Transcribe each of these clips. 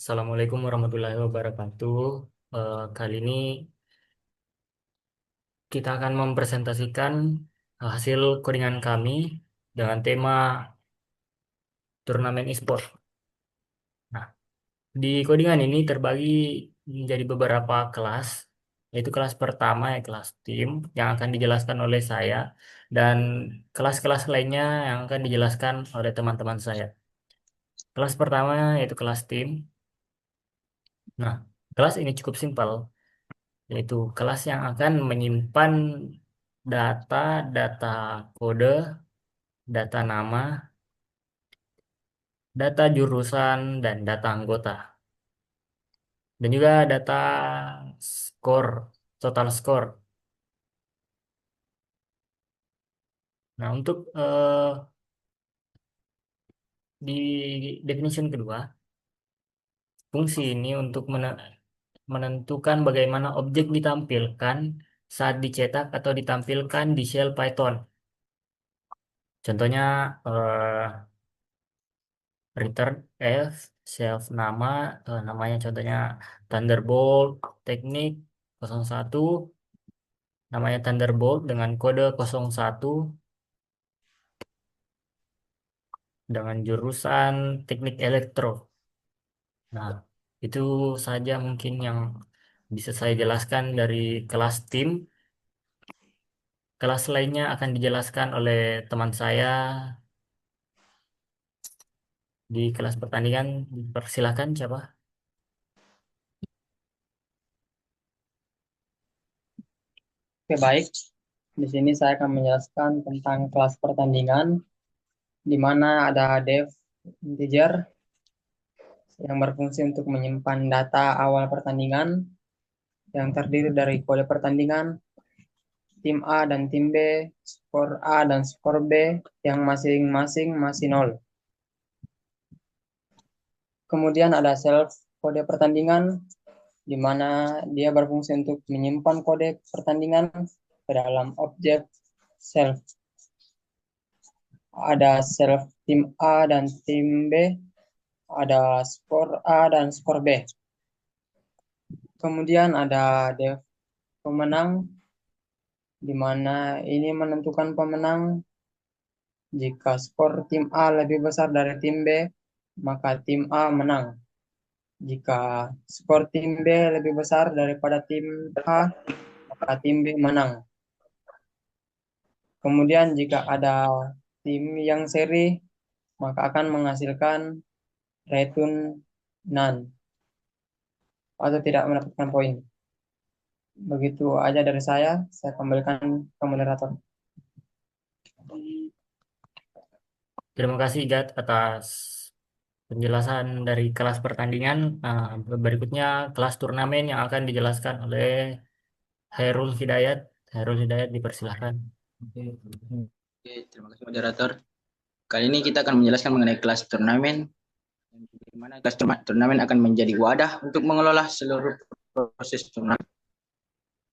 Assalamualaikum warahmatullahi wabarakatuh. Kali ini kita akan mempresentasikan hasil codingan kami dengan tema turnamen e-sport. Nah, di codingan ini terbagi menjadi beberapa kelas, yaitu kelas pertama ya kelas tim yang akan dijelaskan oleh saya dan kelas-kelas lainnya yang akan dijelaskan oleh teman-teman saya. Kelas pertama yaitu kelas tim. Nah, kelas ini cukup simpel, yaitu kelas yang akan menyimpan data kode, data nama, data jurusan, dan data anggota. Dan juga data skor, total skor. Nah, untuk di definition kedua, fungsi ini untuk menentukan bagaimana objek ditampilkan saat dicetak atau ditampilkan di shell Python. Contohnya, return F self nama, namanya contohnya Thunderbolt teknik 01, namanya Thunderbolt dengan kode 01 dengan jurusan teknik elektro. Nah, itu saja mungkin yang bisa saya jelaskan dari kelas tim. Kelas lainnya akan dijelaskan oleh teman saya di kelas pertandingan. Persilakan siapa? Oke, baik. Di sini saya akan menjelaskan tentang kelas pertandingan, di mana ada dev integer yang berfungsi untuk menyimpan data awal pertandingan yang terdiri dari kode pertandingan, tim A dan tim B, skor A dan skor B yang masing-masing masih nol. Kemudian ada self kode pertandingan, di mana dia berfungsi untuk menyimpan kode pertandingan ke dalam objek self. Ada self tim A dan tim B, ada skor A dan skor B. Kemudian ada def pemenang, di mana ini menentukan pemenang jika skor tim A lebih besar dari tim B, maka tim A menang. Jika skor tim B lebih besar daripada tim A, maka tim B menang. Kemudian jika ada tim yang seri, maka akan menghasilkan return none atau tidak mendapatkan poin. Begitu aja dari saya kembalikan ke moderator. Terima kasih Gat atas penjelasan dari kelas pertandingan. Nah, berikutnya kelas turnamen yang akan dijelaskan oleh Hairul Hidayat. Hairul Hidayat dipersilahkan. Oke, terima kasih moderator. Kali ini kita akan menjelaskan mengenai kelas turnamen, di mana kelas turnamen akan menjadi wadah untuk mengelola seluruh proses turnamen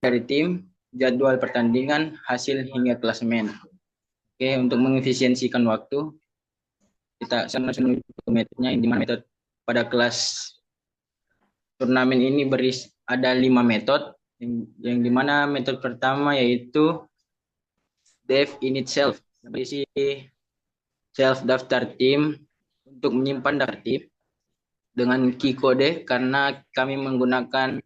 dari tim, jadwal pertandingan, hasil hingga klasemen. Oke, untuk mengefisiensikan waktu, kita langsung menuju ke metodenya, di mana metode pada kelas turnamen ini ada 5 metode, yang dimana metode pertama yaitu dev init self, berisi self daftar tim untuk menyimpan daftar tim dengan key code karena kami menggunakan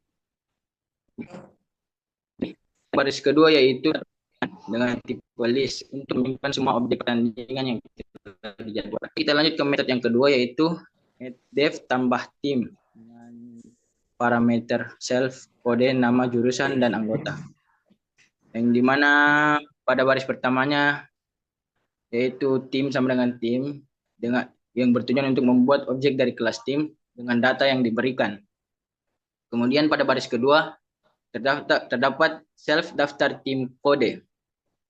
baris kedua yaitu dengan tipe list untuk menyimpan semua objek pertandingan yang kita dijadwalkan. Kita lanjut ke metode yang kedua yaitu dev tambah tim dengan parameter self, kode, nama, jurusan, dan anggota. Yang dimana pada baris pertamanya yaitu tim sama dengan tim dengan yang bertujuan untuk membuat objek dari kelas tim dengan data yang diberikan. Kemudian pada baris kedua terdapat self daftar tim kode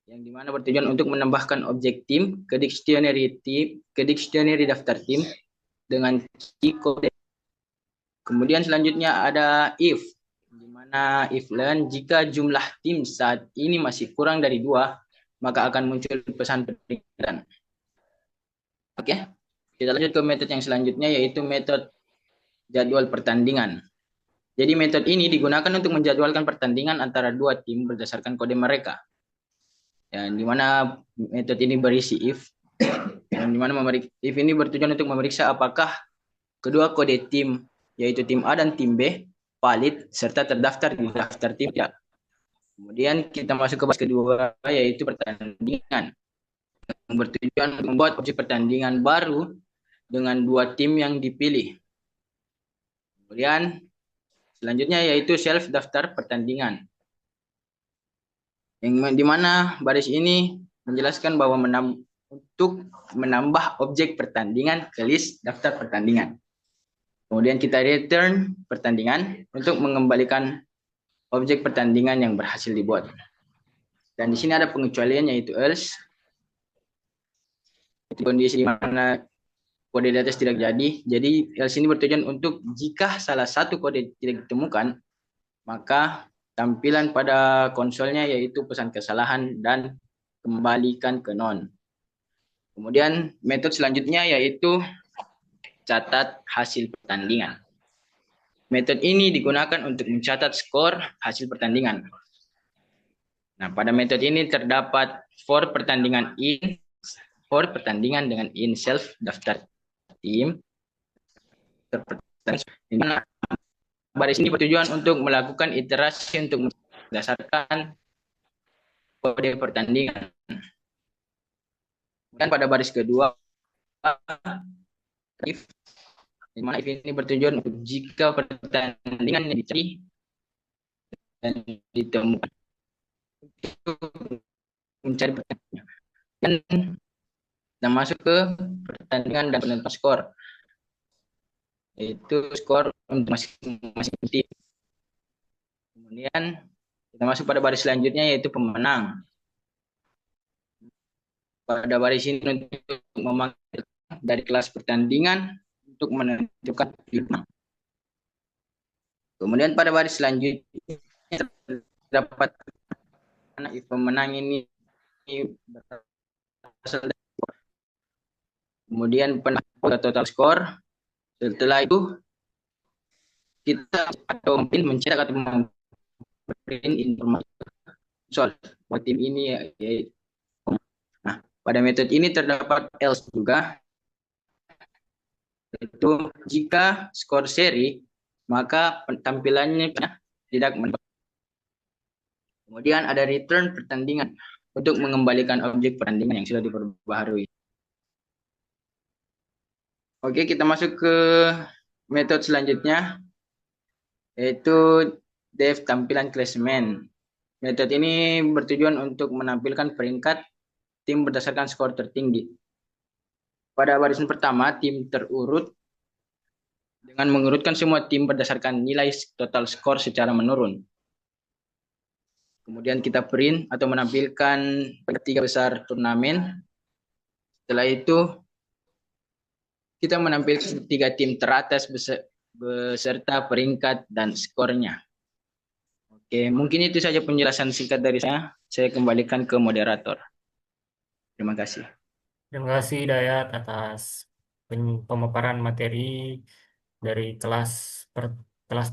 yang dimana bertujuan untuk menambahkan objek tim ke dictionary daftar tim dengan key kode. Kemudian selanjutnya ada if, di mana if learn jika jumlah tim saat ini masih kurang dari 2, maka akan muncul pesan peringatan. Oke, kita lanjut ke metode yang selanjutnya yaitu metode jadwal pertandingan. Jadi metode ini digunakan untuk menjadwalkan pertandingan antara dua tim berdasarkan kode mereka. Yang dimana metode ini berisi if, yang dimana if ini bertujuan untuk memeriksa apakah kedua kode tim, yaitu tim A dan tim B, valid serta terdaftar di daftar tim. Ya. Kemudian kita masuk ke bahas kedua, yaitu pertandingan. Yang bertujuan untuk membuat objek pertandingan baru dengan dua tim yang dipilih. Kemudian selanjutnya yaitu self daftar pertandingan. Yang dimana baris ini menjelaskan bahwa untuk menambah objek pertandingan ke list daftar pertandingan. Kemudian kita return pertandingan untuk mengembalikan objek pertandingan yang berhasil dibuat. Dan di sini ada pengecualian yaitu else. Kondisi di mana kode di atas tidak jadi. Jadi else ini bertujuan untuk jika salah satu kode tidak ditemukan, maka tampilan pada konsolnya yaitu pesan kesalahan dan kembalikan ke non. Kemudian metode selanjutnya yaitu catat hasil pertandingan. Metode ini digunakan untuk mencatat skor hasil pertandingan. Nah, pada metode ini terdapat for pertandingan dengan in self daftar tim. Baris ini bertujuan untuk melakukan iterasi untuk berdasarkan kode pertandingan. Dan pada baris kedua, if, di mana if ini bertujuan untuk jika pertandingan yang dicari dan ditemukan mencari pertandingan. Dan kita masuk ke pertandingan dan penentuan skor, yaitu skor untuk masing-masing tim. Kemudian kita masuk pada baris selanjutnya yaitu pemenang. Pada baris ini untuk memanggil dari kelas pertandingan untuk menentukan pemenang. Kemudian pada baris selanjutnya terdapat if pemenang ini berasal dari kemudian total skor. Setelah itu kita atau mungkin mencetak atau memberi informasi soal tim ini ya. Nah, pada metode ini terdapat else juga, yaitu jika skor seri maka tampilannya tidak mendapat. Kemudian ada return pertandingan untuk mengembalikan objek pertandingan yang sudah diperbaharui. Oke, kita masuk ke metode selanjutnya, yaitu dev tampilan klassemen. Metode ini bertujuan untuk menampilkan peringkat tim berdasarkan skor tertinggi. Pada barisan pertama, tim terurut dengan mengurutkan semua tim berdasarkan nilai total skor secara menurun. Kemudian kita print atau menampilkan tiga besar turnamen. Setelah itu kita menampilkan tiga tim teratas beserta peringkat dan skornya. Oke, mungkin itu saja penjelasan singkat dari saya. Saya kembalikan ke moderator. Terima kasih. Terima kasih Dayat atas pemaparan materi dari kelas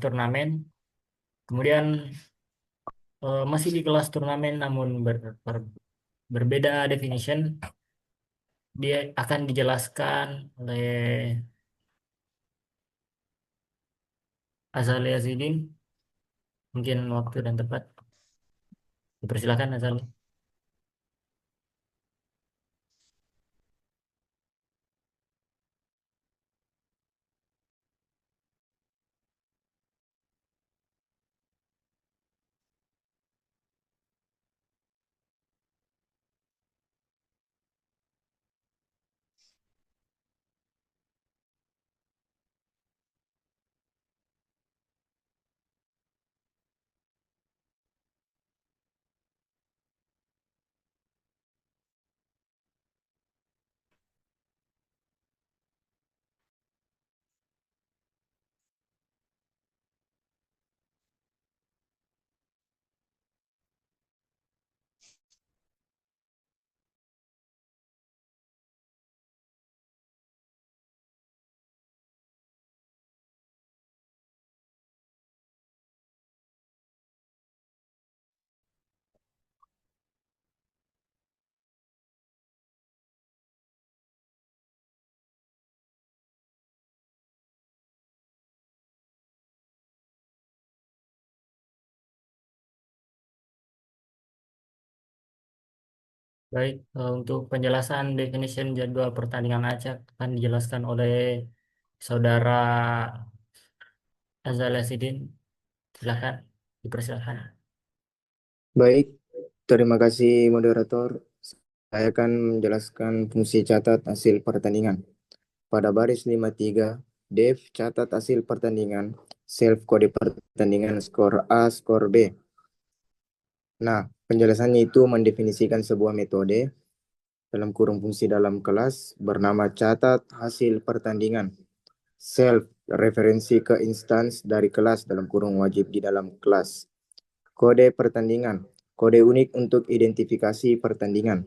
turnamen. Kemudian masih di kelas turnamen namun berbeda definition. Dia akan dijelaskan oleh Azali Azidin. Mungkin waktu dan tempat. Dipersilakan Azali. Baik, untuk penjelasan definition jadwal pertandingan acak akan dijelaskan oleh saudara Azalea Sidin. Silakan, dipersilakan. Baik, terima kasih moderator. Saya akan menjelaskan fungsi catat hasil pertandingan. Pada baris 53, Dev catat hasil pertandingan, self kode pertandingan skor A, skor B. Nah, penjelasannya itu mendefinisikan sebuah metode dalam kurung fungsi dalam kelas bernama catat hasil pertandingan. Self referensi ke instans dari kelas dalam kurung wajib di dalam kelas. Kode pertandingan, kode unik untuk identifikasi pertandingan.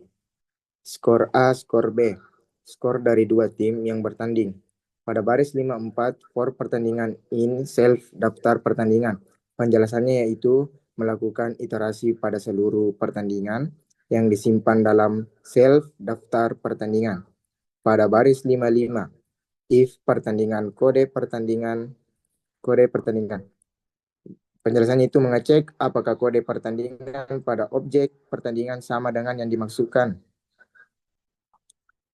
Skor A, skor B, skor dari dua tim yang bertanding. Pada baris 54, for pertandingan in self daftar pertandingan. Penjelasannya yaitu melakukan iterasi pada seluruh pertandingan yang disimpan dalam self daftar pertandingan. Pada baris 55, if pertandingan kode pertandingan. Penjelasannya itu mengecek apakah kode pertandingan pada objek pertandingan sama dengan yang dimaksudkan.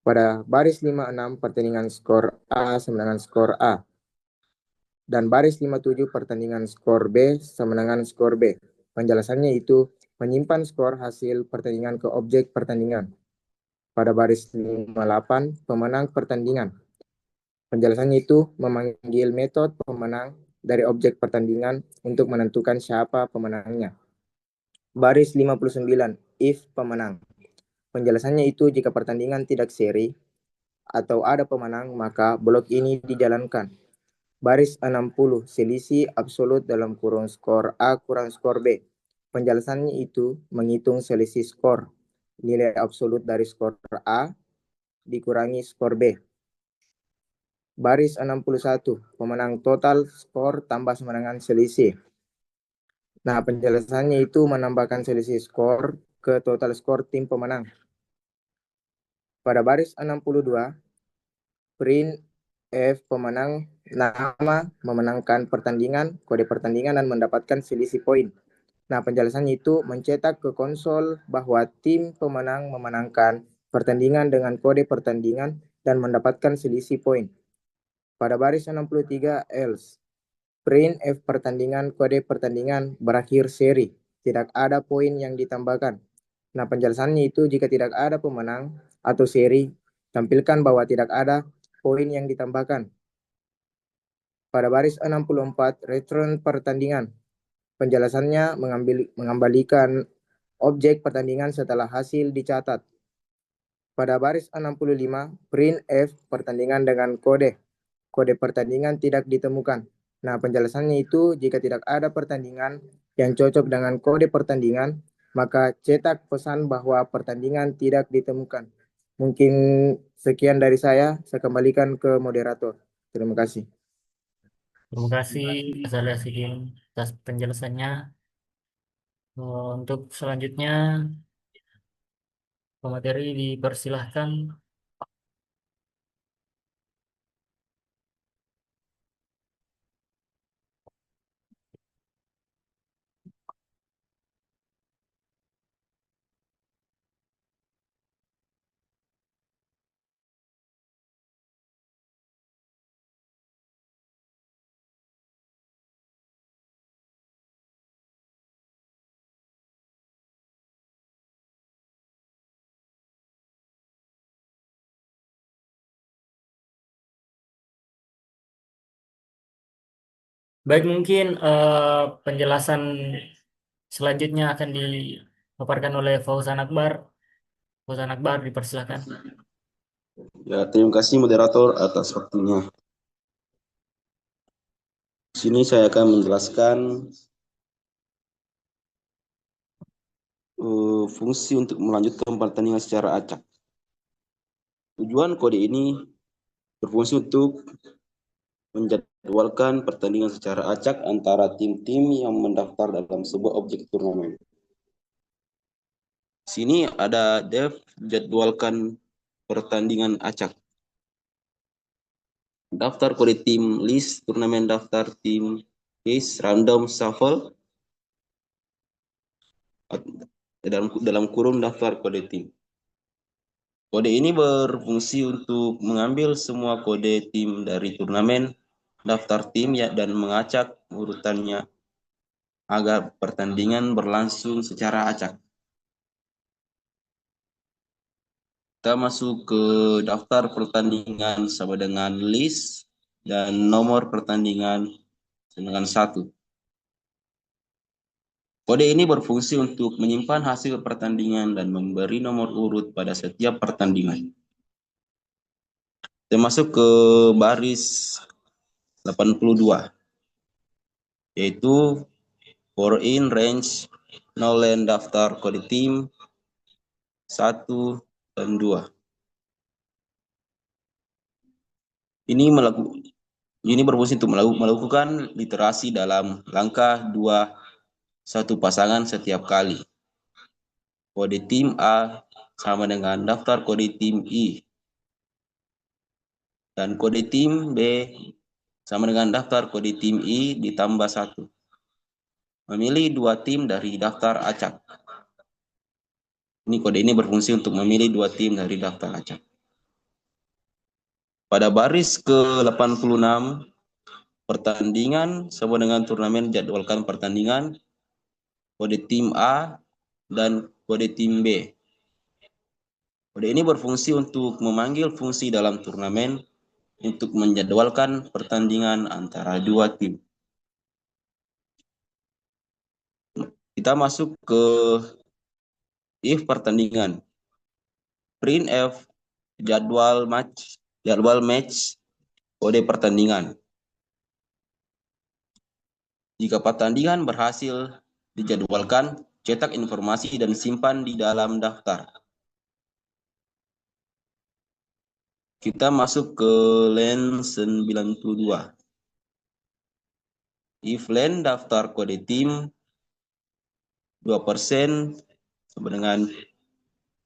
Pada baris 56 pertandingan skor A sama dengan skor A. Dan baris 57 pertandingan skor B sama dengan skor B. Penjelasannya itu menyimpan skor hasil pertandingan ke objek pertandingan. Pada baris 58 pemenang pertandingan. Penjelasannya itu memanggil metode pemenang dari objek pertandingan untuk menentukan siapa pemenangnya. Baris 59 if pemenang. Penjelasannya itu jika pertandingan tidak seri atau ada pemenang, maka blok ini dijalankan. Baris 60, selisih absolut dalam kurung skor A kurang skor B. Penjelasannya itu menghitung selisih skor. Nilai absolut dari skor A dikurangi skor B. Baris 61, pemenang total skor tambah sama dengan selisih. Nah, penjelasannya itu menambahkan selisih skor ke total skor tim pemenang. Pada baris 62, print F pemenang nama memenangkan pertandingan, kode pertandingan dan mendapatkan selisih poin. Nah, penjelasannya itu mencetak ke konsol bahwa tim pemenang memenangkan pertandingan dengan kode pertandingan dan mendapatkan selisih poin. Pada baris 63 else, print F pertandingan kode pertandingan berakhir seri, tidak ada poin yang ditambahkan. Nah, penjelasannya itu jika tidak ada pemenang atau seri, tampilkan bahwa tidak ada poin yang ditambahkan. Pada baris 64, return pertandingan. Penjelasannya mengembalikan objek pertandingan setelah hasil dicatat. Pada baris 65, print F pertandingan dengan kode. Kode pertandingan tidak ditemukan. Nah, penjelasannya itu jika tidak ada pertandingan yang cocok dengan kode pertandingan, maka cetak pesan bahwa pertandingan tidak ditemukan. Mungkin sekian dari saya kembalikan ke moderator. Terima kasih. Terima kasih Azalea Sidin atas penjelasannya. Untuk selanjutnya, pemateri dipersilahkan. Baik, mungkin penjelasan selanjutnya akan dipaparkan oleh Fauzan Akbar. Fauzan Akbar, dipersilakan. Ya, terima kasih moderator atas waktunya. Di sini saya akan menjelaskan fungsi untuk melanjutkan pertandingan secara acak. Tujuan kode ini berfungsi untuk menjadwalkan pertandingan secara acak antara tim-tim yang mendaftar dalam sebuah objek turnamen. Di sini ada dev jadwalkan pertandingan acak. Daftar kode tim list turnamen daftar tim case random shuffle dalam kurung daftar kode tim. Kode ini berfungsi untuk mengambil semua kode tim dari turnamen, daftar tim ya, dan mengacak urutannya agar pertandingan berlangsung secara acak. Kita masuk ke daftar pertandingan sama dengan list dan nomor pertandingan dengan 1. Kode ini berfungsi untuk menyimpan hasil pertandingan dan memberi nomor urut pada setiap pertandingan. Kita masuk ke baris 82, yaitu for in range Nolen daftar kode tim 1 dan 2. Ini berfungsi untuk melakukan literasi dalam langkah 1 pasangan setiap kali. Kode tim A sama dengan daftar kode tim I. Dan kode tim B sama dengan daftar kode tim I ditambah 1. Memilih 2 tim dari daftar acak. Kode ini berfungsi untuk memilih 2 tim dari daftar acak. Pada baris ke-86, pertandingan sama dengan turnamen jadwalkan pertandingan, kode tim A dan kode tim B. Kode ini berfungsi untuk memanggil fungsi dalam turnamen untuk menjadwalkan pertandingan antara 2 tim. Kita masuk ke if pertandingan. Printf jadwal match kode pertandingan. Jika pertandingan berhasil dijadwalkan, cetak informasi dan simpan di dalam daftar. Kita masuk ke len 92. If len daftar kode tim 2% sama dengan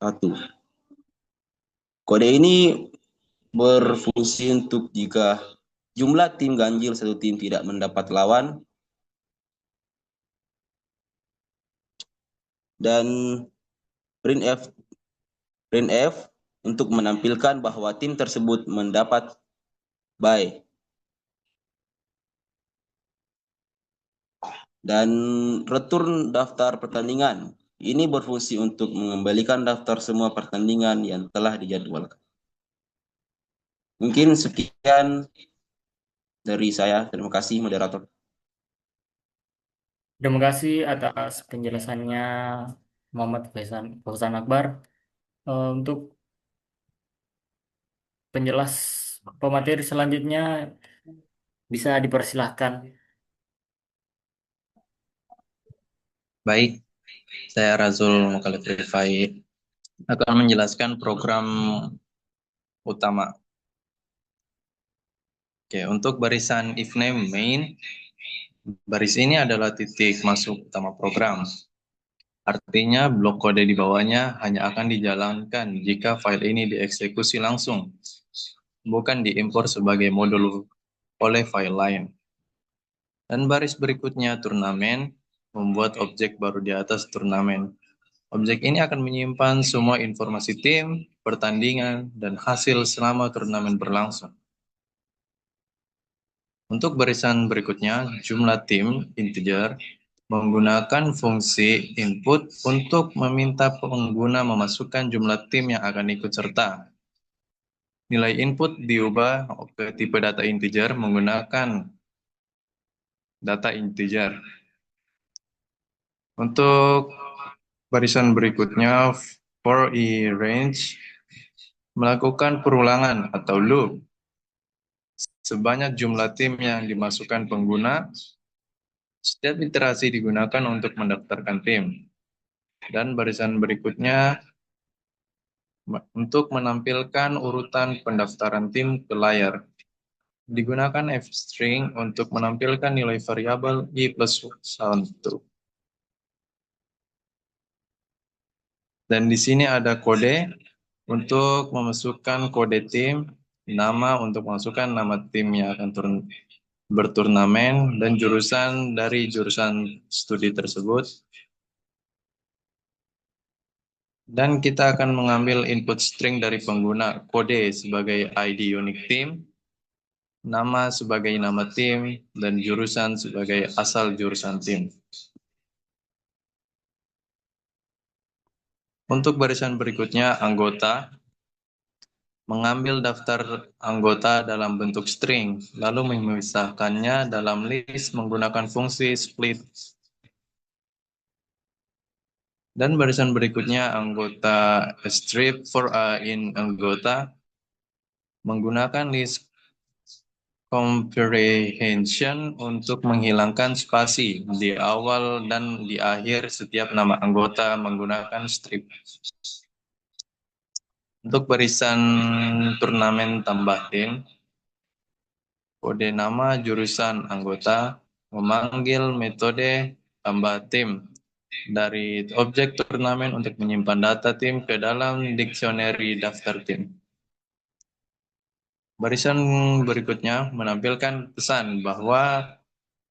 1. Kode ini berfungsi untuk jika jumlah tim ganjil satu tim tidak mendapat lawan, dan printf untuk menampilkan bahwa tim tersebut mendapat bye. Dan return daftar pertandingan. Ini berfungsi untuk mengembalikan daftar semua pertandingan yang telah dijadwalkan. Mungkin sekian dari saya. Terima kasih, moderator. Terima kasih atas penjelasannya Muhammad Fauzan Akbar. Untuk penjelas pemateri selanjutnya bisa dipersilahkan. Baik, saya Razul Mukhalif Rifai akan menjelaskan program utama. Oke, untuk barisan if name main, baris ini adalah titik masuk utama program. Artinya blok kode di bawahnya hanya akan dijalankan jika file ini dieksekusi langsung, bukan diimpor sebagai modul oleh file lain. Dan baris berikutnya turnamen, membuat objek baru di atas turnamen. Objek ini akan menyimpan semua informasi tim, pertandingan, dan hasil selama turnamen berlangsung. Untuk barisan berikutnya, jumlah tim integer menggunakan fungsi input untuk meminta pengguna memasukkan jumlah tim yang akan ikut serta. Nilai input diubah ke tipe data integer menggunakan data integer. Untuk barisan berikutnya, for i range melakukan perulangan atau loop sebanyak jumlah tim yang dimasukkan pengguna. Setiap iterasi digunakan untuk mendaftarkan tim. Dan barisan berikutnya untuk menampilkan urutan pendaftaran tim ke layar. Digunakan fstring untuk menampilkan nilai variabel i plus 1. Dan di sini ada kode untuk memasukkan kode tim, nama untuk memasukkan nama tim yang akan berturnamen, dan jurusan dari jurusan studi tersebut. Dan kita akan mengambil input string dari pengguna, kode sebagai ID unique team, nama sebagai nama tim, dan jurusan sebagai asal jurusan tim. Untuk barisan berikutnya, anggota mengambil daftar anggota dalam bentuk string, lalu memisahkannya dalam list menggunakan fungsi split. Dan barisan berikutnya, anggota strip for a in anggota menggunakan list comprehension untuk menghilangkan spasi di awal dan di akhir setiap nama anggota menggunakan strip. Untuk barisan turnamen tambah tim, kode nama jurusan anggota memanggil metode tambah tim dari objek turnamen untuk menyimpan data tim ke dalam dictionary daftar tim. Barisan berikutnya menampilkan pesan bahwa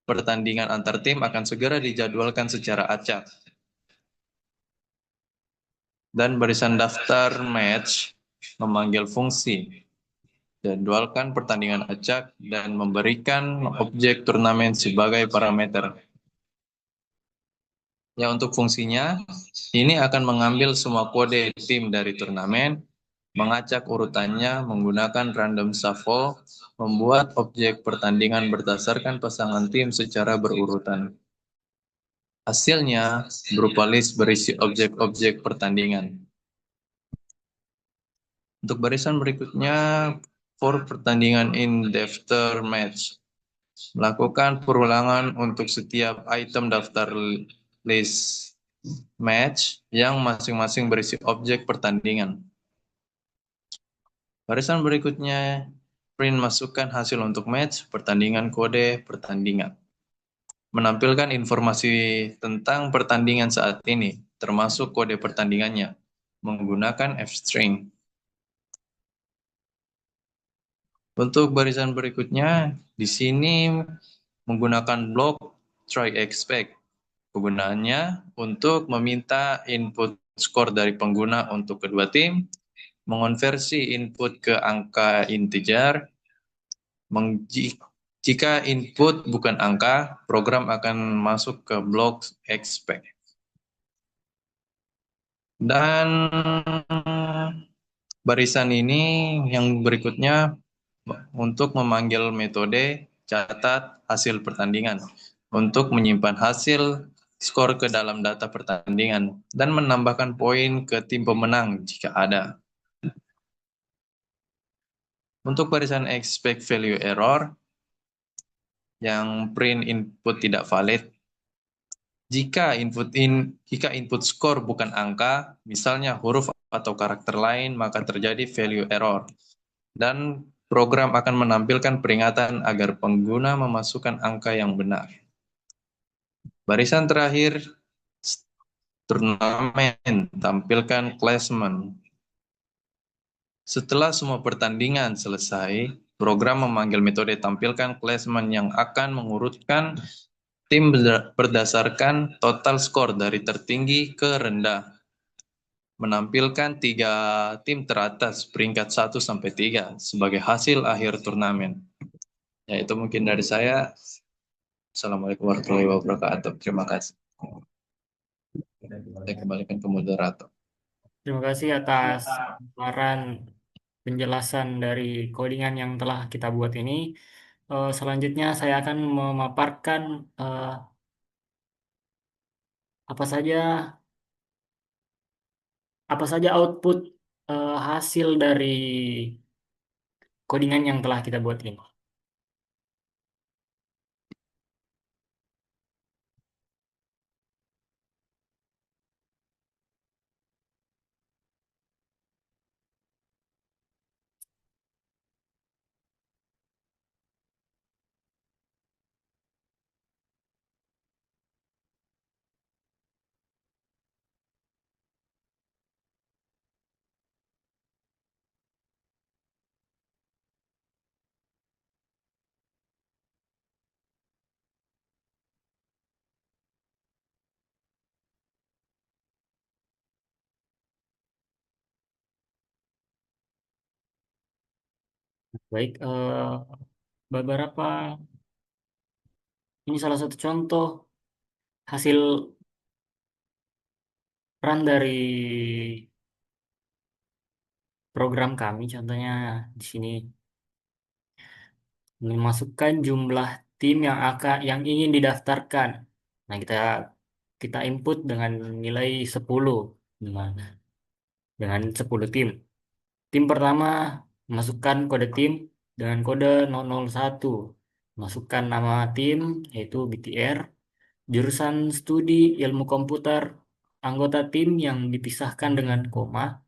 pertandingan antar tim akan segera dijadwalkan secara acak. Dan barisan daftar match memanggil fungsi jadwalkan pertandingan acak dan memberikan objek turnamen sebagai parameter. Ya, untuk fungsinya, ini akan mengambil semua kode tim dari turnamen, mengacak urutannya menggunakan random shuffle, membuat objek pertandingan berdasarkan pasangan tim secara berurutan. Hasilnya berupa list berisi objek-objek pertandingan. Untuk barisan berikutnya, for pertandingan in daftar match. Melakukan perulangan untuk setiap item daftar list match yang masing-masing berisi objek pertandingan. Barisan berikutnya, print masukkan hasil untuk match, pertandingan kode, pertandingan. Menampilkan informasi tentang pertandingan saat ini, termasuk kode pertandingannya, menggunakan f-string. Untuk barisan berikutnya, di sini menggunakan blok try expect. Kegunaannya untuk meminta input skor dari pengguna untuk kedua tim, mengonversi input ke angka integer, jika input bukan angka, program akan masuk ke blok expect. Dan barisan ini yang berikutnya untuk memanggil metode catat hasil pertandingan untuk menyimpan hasil skor ke dalam data pertandingan dan menambahkan poin ke tim pemenang jika ada. Untuk barisan expect value error yang print input tidak valid, jika input skor bukan angka, misalnya huruf atau karakter lain, maka terjadi value error. Dan program akan menampilkan peringatan agar pengguna memasukkan angka yang benar. Barisan terakhir, turnamen, tampilkan classment. Setelah semua pertandingan selesai, program memanggil metode tampilkan classment yang akan mengurutkan tim berdasarkan total skor dari tertinggi ke rendah. Menampilkan 3 tim teratas peringkat 1 sampai 3 sebagai hasil akhir turnamen. Ya, itu mungkin dari saya. Assalamualaikum warahmatullahi wabarakatuh. Terima kasih. Saya kembalikan ke moderator. Terima kasih atas saran penjelasan dari codingan yang telah kita buat ini. Selanjutnya saya akan memaparkan apa saja output hasil dari codingan yang telah kita buat ini. Baik, beberapa ini salah satu contoh hasil run dari program kami. Contohnya di sini memasukkan jumlah tim yang ingin didaftarkan. Nah, kita kita input dengan nilai 10. Gimana? Dengan 10 tim. Tim pertama masukkan kode tim dengan kode 001. Masukkan nama tim yaitu BTR, jurusan studi ilmu komputer, anggota tim yang dipisahkan dengan koma.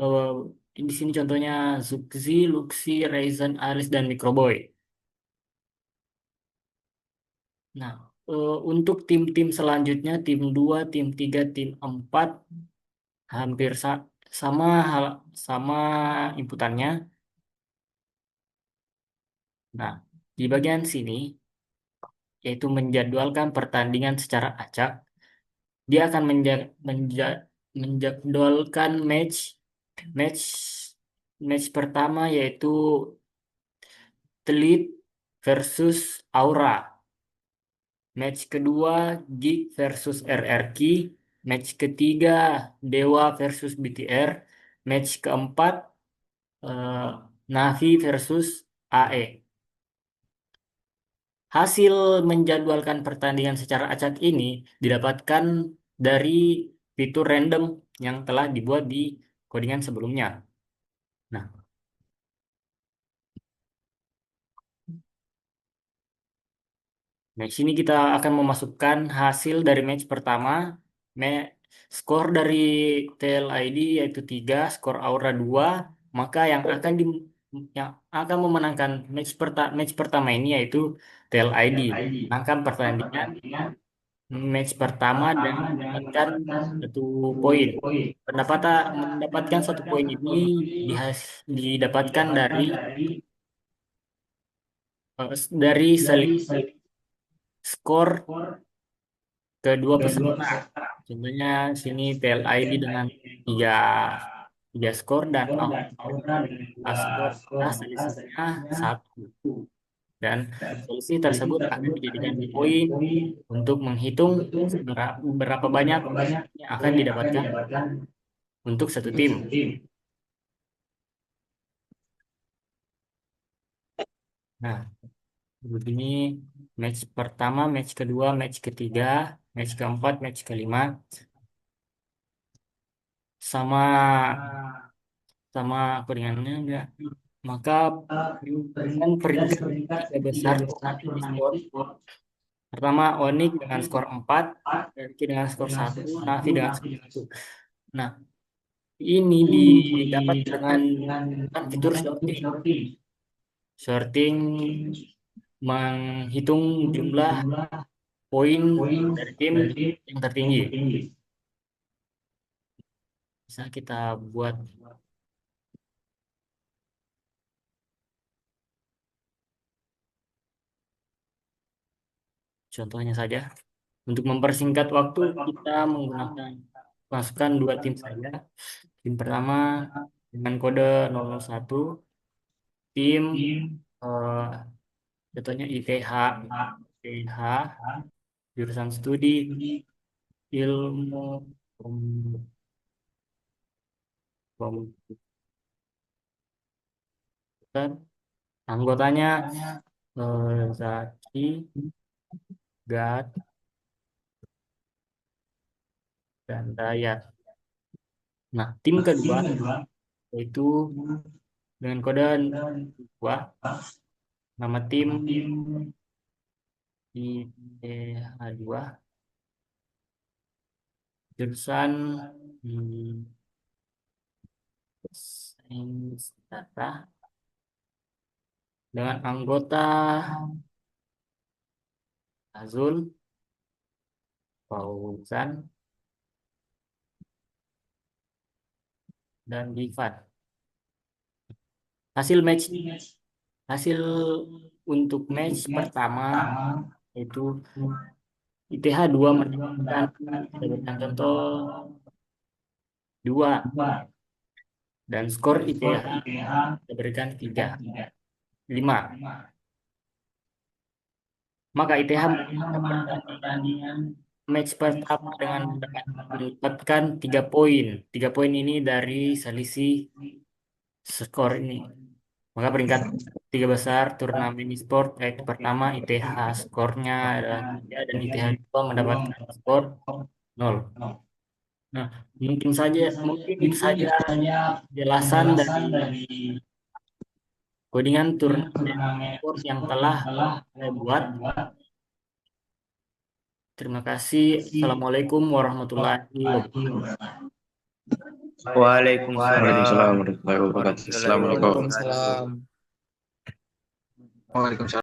Eh, di sini contohnya Zuxi, Luxi, Ryzen, Aris, dan Microboy. Nah, untuk tim-tim selanjutnya, tim 2, tim 3, tim 4 hampir sama hal sama inputannya. Nah, di bagian sini yaitu menjadwalkan pertandingan secara acak, dia akan menjadwalkan match match pertama yaitu Telit versus Aura. Match kedua Geek versus RRQ. Match ketiga Dewa versus BTR. Match keempat eh, Navi versus AE. Hasil menjadwalkan pertandingan secara acak ini didapatkan dari fitur random yang telah dibuat di codingan sebelumnya. Nah, di sini kita akan memasukkan hasil dari match pertama. Ma- Skor dari TLID yaitu 3, skor Aura 2. Maka yang akan memenangkan match pertama ini yaitu TLID. Menangkan pertandingan match pertama dan mendapatkan 1 poin. Mendapatkan 1 poin ini didapatkan dari skor kedua peserta. Contohnya sini PLID dengan tiga, tiga skor dan Aura dengan skor selisihnya 1. Dan selisih tersebut akan dijadikan poin untuk menghitung berapa banyak yang akan didapatkan untuk satu tim. Nah, begini match pertama, match kedua, match ketiga, match keempat, match kelima sama sama peringkatnya enggak. Maka dengan peringkat tiga besar tertinggi di sport. Pertama Onyx dengan skor 4, Ricky dengan skor 1, Navi dengan skor 1. Nah, ini didapat dengan fitur sorting. Sorting menghitung jumlah poin dari tim yang tertinggi. Bisa kita buat contohnya saja. Untuk mempersingkat waktu, kita menggunakan masukkan 2 tim saja. Tim pertama dengan kode 001, tim eh, contohnya ITH, jurusan studi ilmu kom- komputer. Anggotanya Zaki, Gat, dan Dayat. Nah, tim kedua yaitu dengan kode 2, nama tim ITH2, jurusan hmm, sains data dengan anggota Azul, Fauzan, dan Divan. Hasil match hasil untuk match pertama itu ITH2 mendapatkan, kita berikan contoh 2, Dan skor ITH kita berikan 3. 5. Maka ITH memenangkan pertandingan match pertama dengan mendapatkan 3 poin. 3 poin ini dari selisih skor ini. Maka peringkat 3 besar turnamen e-sport yaitu pertama ITH skornya adalah 3 dan ITH 2 mendapatkan skor 0. Nah, mungkin itu saja penjelasan dari codingan turnamen e-sport yang telah saya buat. Terima kasih. Assalamualaikum warahmatullahi wabarakatuh. Waalaikumsalam Waalaikumsalam warahmatullahi wabarakatuh. warahmatullahi Assalamualaikum. wabarakatuh. Waalaikumsalam. Waalaikumsalam.